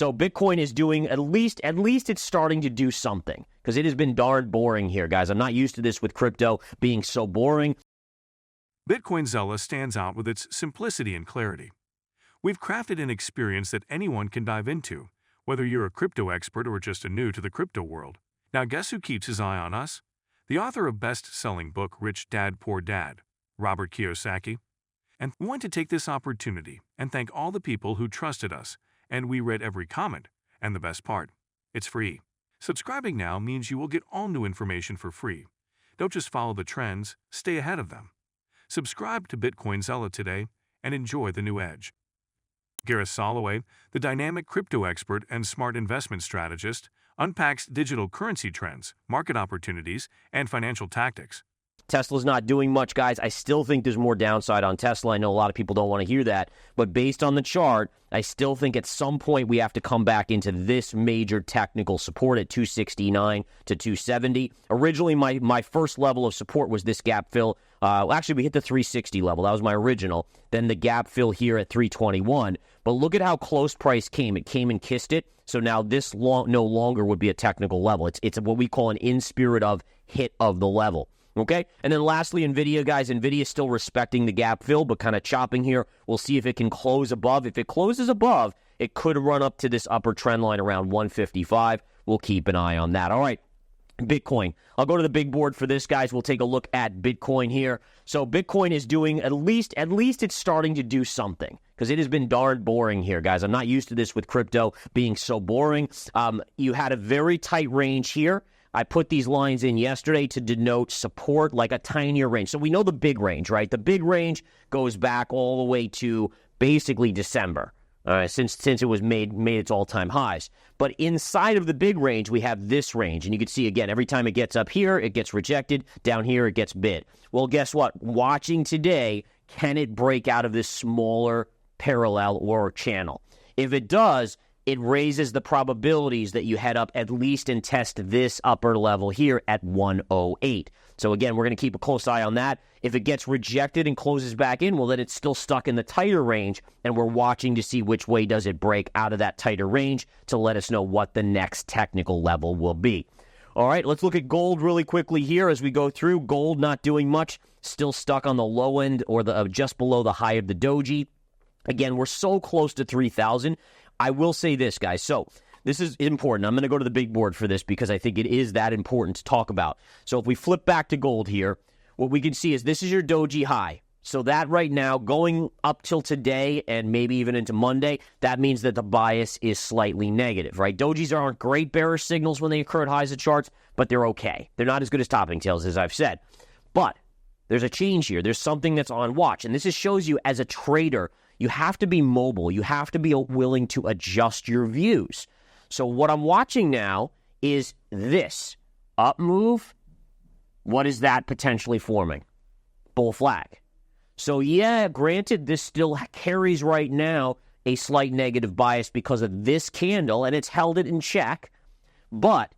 So Bitcoin is doing at least it's starting to do something, because it has been darn boring here, guys. I'm not used to this with crypto being so boring. Bitcoin Zella stands out with its simplicity and clarity. We've crafted an experience that anyone can dive into, whether you're a crypto expert or just a new to the crypto world. Now, guess who keeps his eye on us? The author of best-selling book Rich Dad Poor Dad, Robert Kiyosaki. And we want to take this opportunity and thank all the people who trusted us, and we read every comment. And the best part, it's free. Subscribing now means you will get all new information for free. Don't just follow the trends, stay ahead of them. Subscribe to Bitcoin Zella today and enjoy the new edge. Gareth Soloway, the dynamic crypto expert and smart investment strategist, unpacks digital currency trends, market opportunities, and financial tactics. Tesla's not doing much, guys. I still think there's more downside on Tesla. I know a lot of people don't want to hear that, but based on the chart, I still think at some point we have to come back into this major technical support at 269 to 270. Originally, my first level of support was this gap fill. Actually, we hit the 360 level. That was my original. Then the gap fill here at 321. But look at how close price came. It came and kissed it. So now this no longer would be a technical level. It's what we call an in spirit of hit of the level. Okay, and then lastly, NVIDIA, guys. NVIDIA is still respecting the gap fill, but kind of chopping here. We'll see if it can close above. If it closes above, it could run up to this upper trend line around 155. We'll keep an eye on that. All right, Bitcoin. I'll go to the big board for this, guys. We'll take a look at Bitcoin here. So Bitcoin is doing at least it's starting to do something, because it has been darn boring here, guys. I'm not used to this with crypto being so boring. You had a very tight range here. I put these lines in yesterday to denote support, like a tinier range. So we know the big range, right? The big range goes back all the way to basically December, since it was made its all-time highs. But inside of the big range, we have this range. And you can see, again, every time it gets up here, it gets rejected. Down here, it gets bid. Well, guess what? Watching today, can it break out of this smaller parallel or channel? If it does, it raises the probabilities that you head up at least and test this upper level here at 108. So again, we're going to keep a close eye on that. If it gets rejected and closes back in, well, then it's still stuck in the tighter range, and we're watching to see which way does it break out of that tighter range to let us know what the next technical level will be. All right, let's look at gold really quickly here as we go through. Gold not doing much, still stuck on the low end or the just below the high of the doji. Again, we're so close to 3,000. I will say this, guys. So this is important. I'm going to go to the big board for this because I think it is that important to talk about. So if we flip back to gold here, what we can see is this is your doji high. So that right now, going up till today and maybe even into Monday, that means that the bias is slightly negative, right? Dojis aren't great bearish signals when they occur at highs of charts, but they're okay. They're not as good as topping tails, as I've said. But there's a change here. There's something that's on watch. And this just shows you as a trader, you have to be mobile. You have to be willing to adjust your views. So what I'm watching now is this. Up move. What is that potentially forming? Bull flag. So yeah, granted, this still carries right now a slight negative bias because of this candle, and it's held it in check. But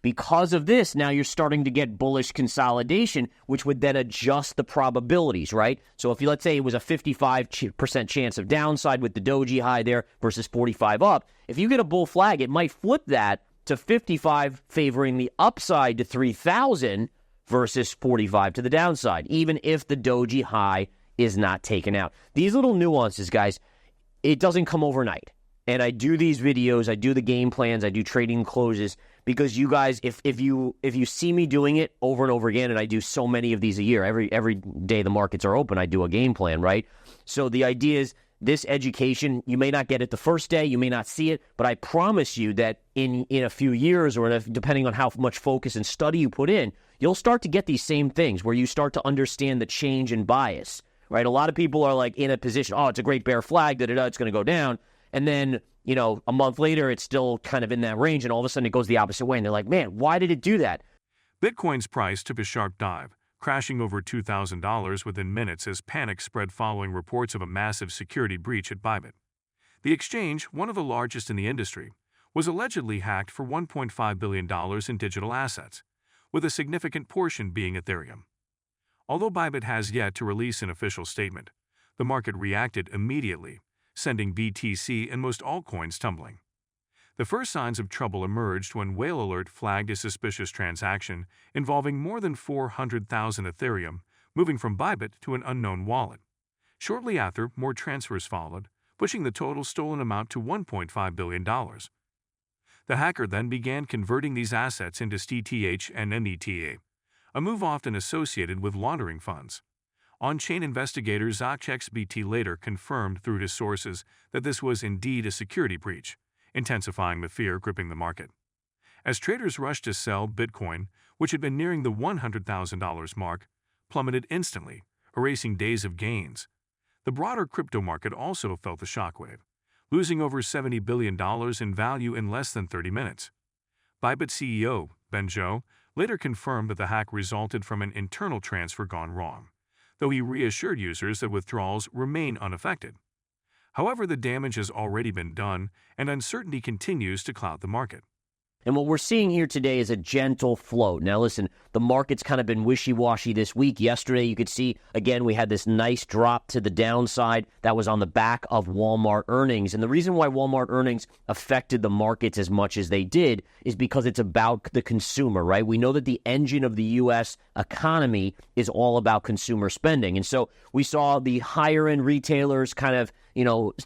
because of this, now you're starting to get bullish consolidation, which would then adjust the probabilities, right? So if you, let's say it was a 55% chance of downside with the doji high there versus 45 up, if you get a bull flag, it might flip that to 55 favoring the upside to 3,000 versus 45 to the downside, even if the doji high is not taken out. These little nuances, guys, it doesn't come overnight. And I do these videos, I do the game plans, I do trading closes, because you guys, if you see me doing it over and over again, and I do so many of these a year, every day the markets are open, I do a game plan, right? So the idea is this education, you may not get it the first day, you may not see it, but I promise you that in a few years, or depending on how much focus and study you put in, you'll start to get these same things where you start to understand the change in bias, right? A lot of people are like in a position, oh, it's a great bear flag, it's going to go down. And then, a month later, it's still kind of in that range, and all of a sudden it goes the opposite way. And they're like, man, why did it do that? Bitcoin's price took a sharp dive, crashing over $2,000 within minutes as panic spread following reports of a massive security breach at Bybit. The exchange, one of the largest in the industry, was allegedly hacked for $1.5 billion in digital assets, with a significant portion being Ethereum. Although Bybit has yet to release an official statement, the market reacted immediately, sending BTC and most altcoins tumbling. The first signs of trouble emerged when Whale Alert flagged a suspicious transaction involving more than 400,000 Ethereum moving from Bybit to an unknown wallet. Shortly after, more transfers followed, pushing the total stolen amount to $1.5 billion. The hacker then began converting these assets into CTH and NETA, a move often associated with laundering funds. On-chain investigator ZachXBT later confirmed through his sources that this was indeed a security breach, intensifying the fear gripping the market. As traders rushed to sell Bitcoin, which had been nearing the $100,000 mark, plummeted instantly, erasing days of gains. The broader crypto market also felt the shockwave, losing over $70 billion in value in less than 30 minutes. Bybit CEO Ben Zhou later confirmed that the hack resulted from an internal transfer gone wrong, though he reassured users that withdrawals remain unaffected. However, the damage has already been done, and uncertainty continues to cloud the market. And what we're seeing here today is a gentle float. Now, listen, the market's kind of been wishy-washy this week. Yesterday, you could see, again, we had this nice drop to the downside that was on the back of Walmart earnings. And the reason why Walmart earnings affected the markets as much as they did is because it's about the consumer, right? We know that the engine of the U.S. economy is all about consumer spending. And so we saw the higher-end retailers kind of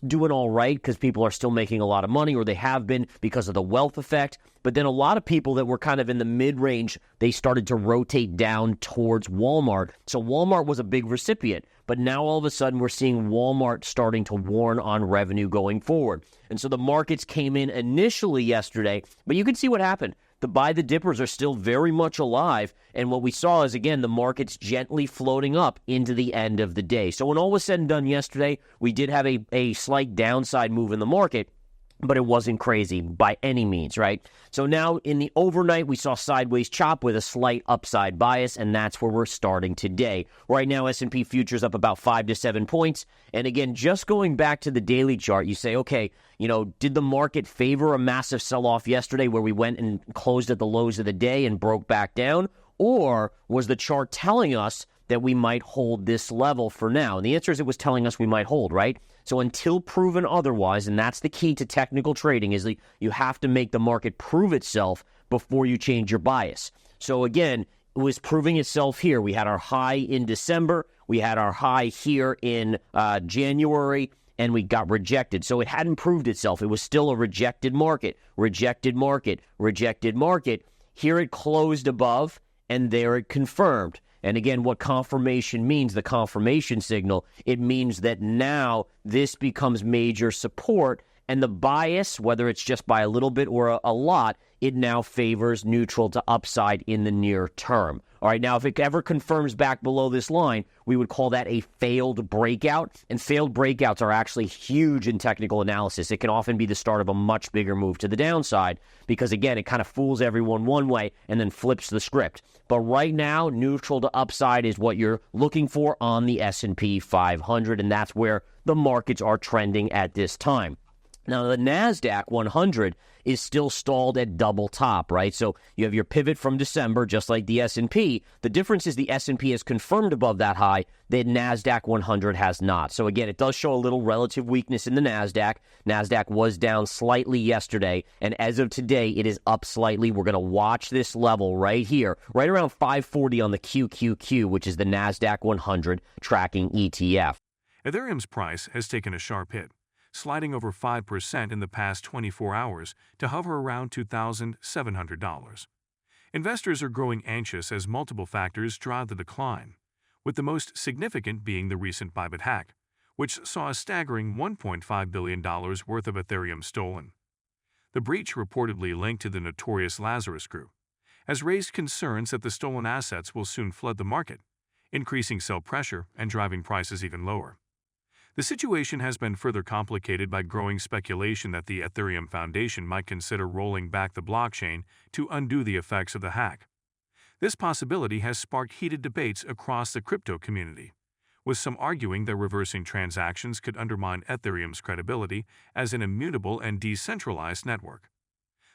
doing all right because people are still making a lot of money, or they have been because of the wealth effect. But then a lot of people that were kind of in the mid-range, they started to rotate down towards Walmart. So Walmart was a big recipient. But now all of a sudden we're seeing Walmart starting to warn on revenue going forward. And so the markets came in initially yesterday, but you can see what happened. The buy the dippers are still very much alive, and what we saw is, again, the markets gently floating up into the end of the day. So when all was said and done yesterday, we did have a slight downside move in the market, but it wasn't crazy by any means, right? So now in the overnight, we saw sideways chop with a slight upside bias, and that's where we're starting today. Right now, S&P futures up about 5 to 7 points. And again, just going back to the daily chart, you say, okay, did the market favor a massive sell-off yesterday where we went and closed at the lows of the day and broke back down? Or was the chart telling us that we might hold this level for now? And the answer is it was telling us we might hold, right? So until proven otherwise, and that's the key to technical trading, is that you have to make the market prove itself before you change your bias. So again, it was proving itself here. We had our high in December. We had our high here in January, and we got rejected. So it hadn't proved itself. It was still a rejected market, rejected market, rejected market. Here it closed above, and there it confirmed. And again, what confirmation means, the confirmation signal, it means that now this becomes major support, and the bias, whether it's just by a little bit or a lot, it now favors neutral to upside in the near term. All right, now if it ever confirms back below this line, we would call that a failed breakout, and failed breakouts are actually huge in technical analysis. It can often be the start of a much bigger move to the downside because, again, it kind of fools everyone one way and then flips the script. But right now, neutral to upside is what you're looking for on the S&P 500, and that's where the markets are trending at this time. Now, the NASDAQ 100 is still stalled at double top, right? So you have your pivot from December, just like the S&P. The difference is the S&P has confirmed above that high, the NASDAQ 100 has not. So again, it does show a little relative weakness in the NASDAQ. NASDAQ was down slightly yesterday, and as of today, it is up slightly. We're going to watch this level right here, right around 540 on the QQQ, which is the NASDAQ 100 tracking ETF. Ethereum's price has taken a sharp hit, sliding over 5% in the past 24 hours to hover around $2,700. Investors are growing anxious as multiple factors drive the decline, with the most significant being the recent Bybit hack, which saw a staggering $1.5 billion worth of Ethereum stolen. The breach, reportedly linked to the notorious Lazarus Group, has raised concerns that the stolen assets will soon flood the market, increasing sell pressure and driving prices even lower. The situation has been further complicated by growing speculation that the Ethereum Foundation might consider rolling back the blockchain to undo the effects of the hack. This possibility has sparked heated debates across the crypto community, with some arguing that reversing transactions could undermine Ethereum's credibility as an immutable and decentralized network.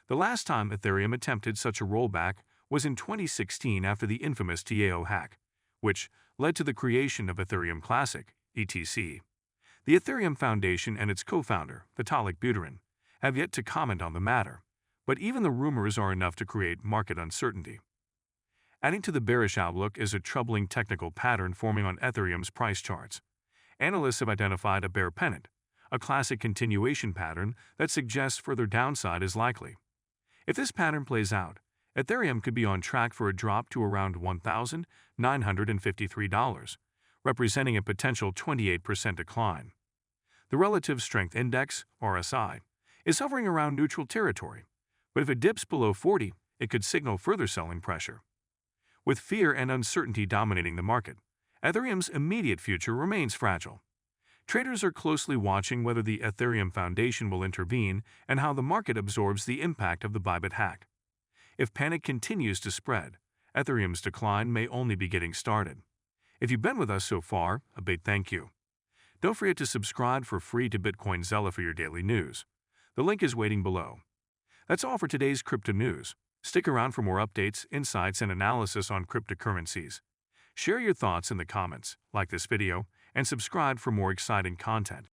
The last time Ethereum attempted such a rollback was in 2016 after the infamous TAO hack, which led to the creation of Ethereum Classic, ETC. The Ethereum Foundation and its co-founder, Vitalik Buterin, have yet to comment on the matter, but even the rumors are enough to create market uncertainty. Adding to the bearish outlook is a troubling technical pattern forming on Ethereum's price charts. Analysts have identified a bear pennant, a classic continuation pattern that suggests further downside is likely. If this pattern plays out, Ethereum could be on track for a drop to around $1,953, representing a potential 28% decline. The Relative Strength Index, RSI, is hovering around neutral territory, but if it dips below 40, it could signal further selling pressure. With fear and uncertainty dominating the market, Ethereum's immediate future remains fragile. Traders are closely watching whether the Ethereum Foundation will intervene and how the market absorbs the impact of the Bybit hack. If panic continues to spread, Ethereum's decline may only be getting started. If you've been with us so far, a big thank you. Don't forget to subscribe for free to Bitcoin Zella for your daily news. The link is waiting below. That's all for today's crypto news. Stick around for more updates, insights, and analysis on cryptocurrencies. Share your thoughts in the comments, like this video, and subscribe for more exciting content.